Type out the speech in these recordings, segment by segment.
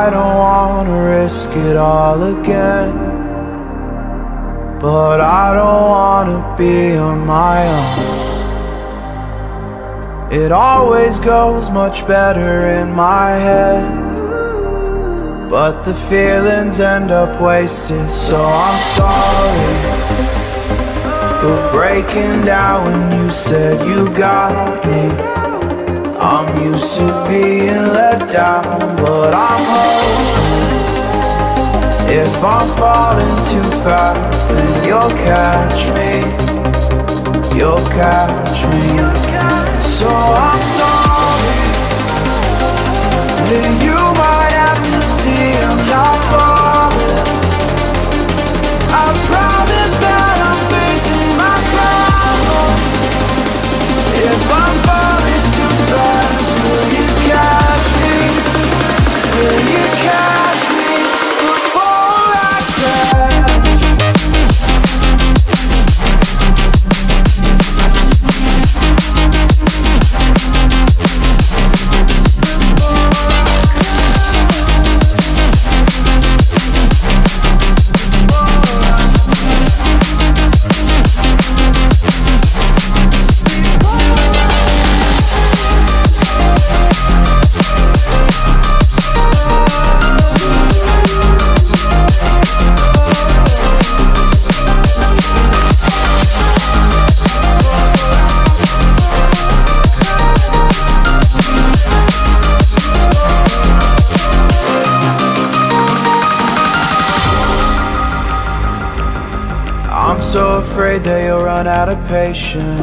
I don't wanna risk it all again, but I don't wanna be on my own. It always goes much better in my head, but the feelings end up wasted. So I'm sorry for breaking down when you said you got me. I'm used to being let down, but I'm hoping if I'm falling too fast, then you'll catch me. You'll catch me. So I'm sorry that you might have to see I'm not flawless. I promise that I'm facing my problems. If I'm falling too fast, will you catch me? Will you catch me before I crash? I'm so afraid that you'll run out of patience.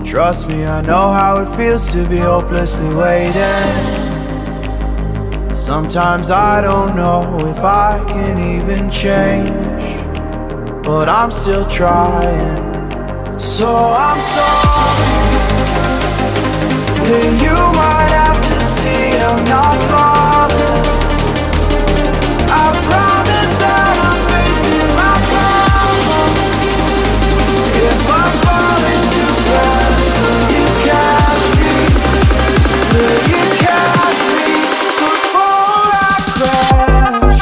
Trust me, I know how it feels to be hopelessly waiting. Sometimes I don't know if I can even change, but I'm still trying. So I'm sorry that you might have to see I'm not flawless. I promise that I'm facing my problems. If I'm falling too fast, will you catch me? Will you catch me before I crash?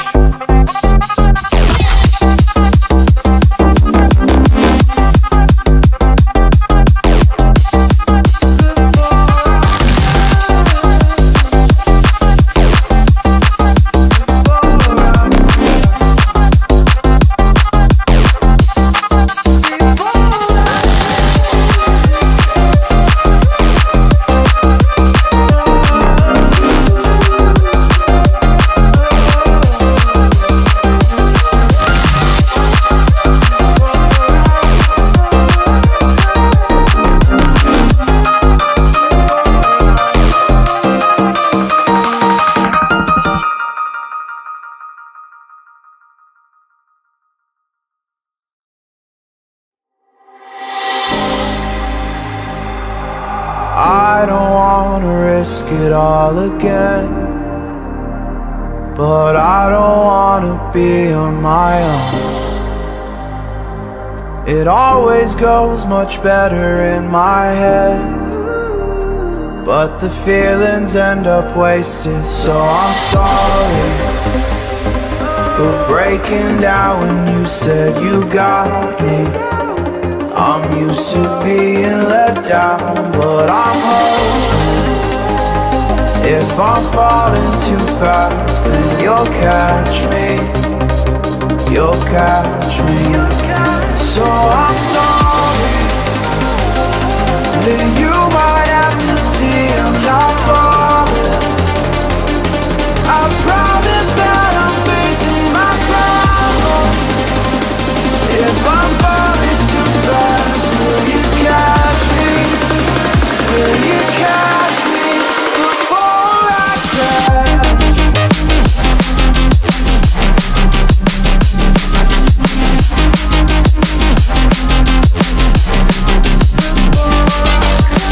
I don't wanna risk it all again, but I don't wanna be on my own. It always goes much better in my head, but the feelings end up wasted. So I'm sorry for breaking down when you said you got me. I'm used to being let down, but I'm hoping if I'm falling too fast, then you'll catch me. You'll catch me. So I'm sorry that you might have to see I'm not flawless. I promise that I'm facing my problems. If I'm falling too fast, will you catch me? Will you catch me before I crash? Before I crash.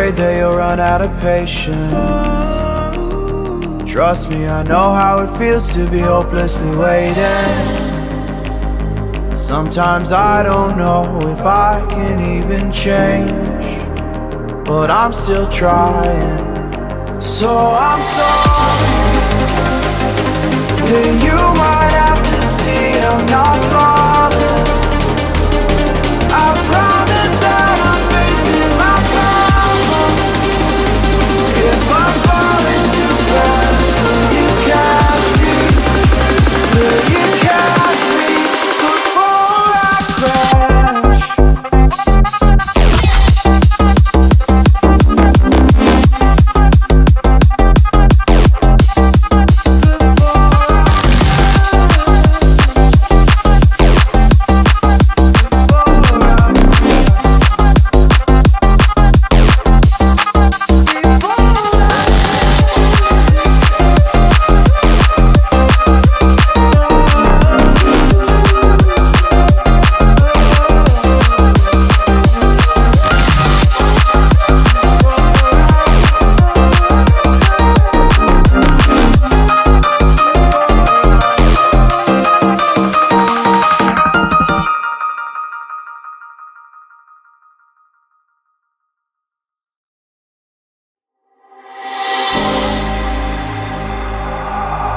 afraid that you'll run out of patience. Trust me, I know how it feels to be hopelessly waiting. Sometimes I don't know if I can even change, but I'm still trying. So I'm sorry that you might have to see I'm not flawless. I promise that I'm facing my problems. If I'm falling too fast, will you catch me? Will you catch me before I crash?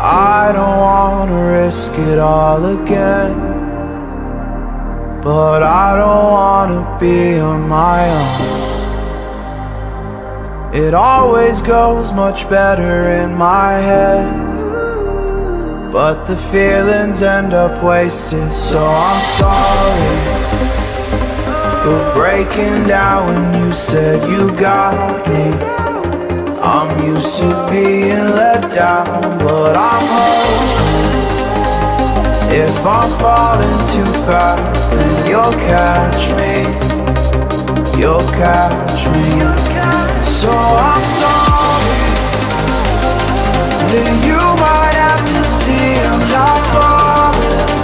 I don't wanna risk it all again, but I don't wanna be on my own. It always goes much better in my head, but the feelings end up wasted. So I'm sorry for breaking down when you said you got me. I'm used to being let down, but I'm hoping if I'm falling too fast, then you'll catch me. You'll catch me. So I'm sorry that you might have to see I'm not flawless.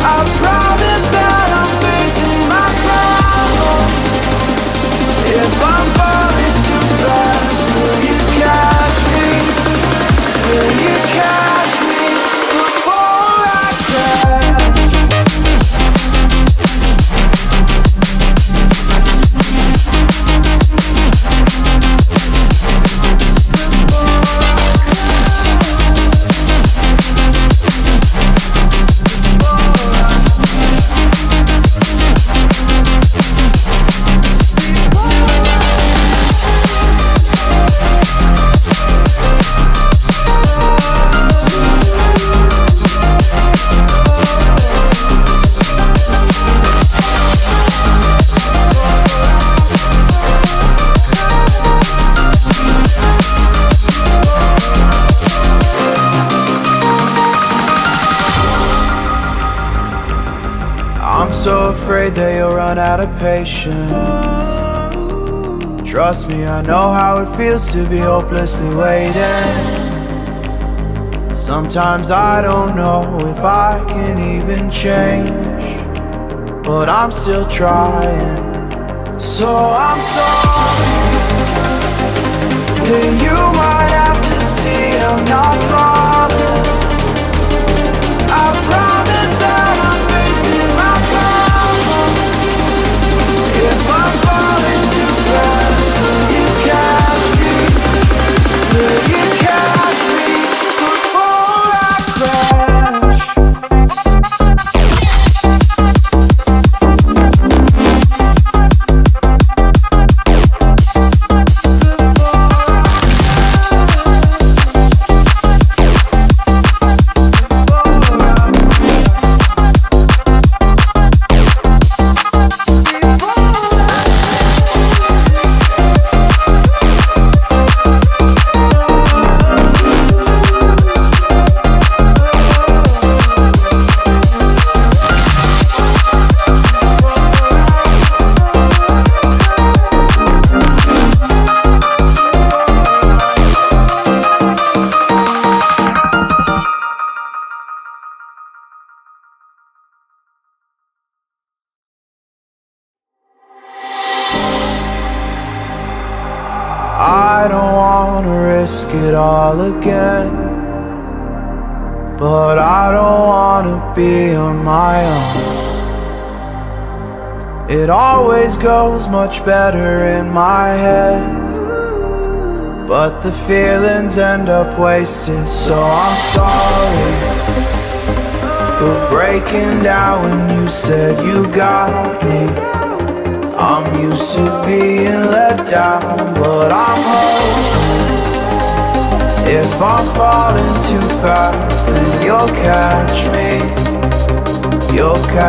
I promise that I'm facing my problems. If I'm falling too fast, will you catch me? Will you catch me before I crash? I'm so afraid that you'll run out of patience. Trust me, I know how it feels to be hopelessly waiting. Sometimes I don't know if I can even change, but I'm still trying. So I'm sorry that you might have to see I'm not flawless. I promise that I'm facing my problems. If I'm falling too fast, will you catch me? Will you catch me before I crash? risk it all again, but I don't wanna be on my own. It always goes much better in my head, but the feelings end up wasted. So I'm sorry for breaking down when you said you got me. I'm used to being let down, but I'm hoping if I'm falling too fast, then you'll catch me. You'll catch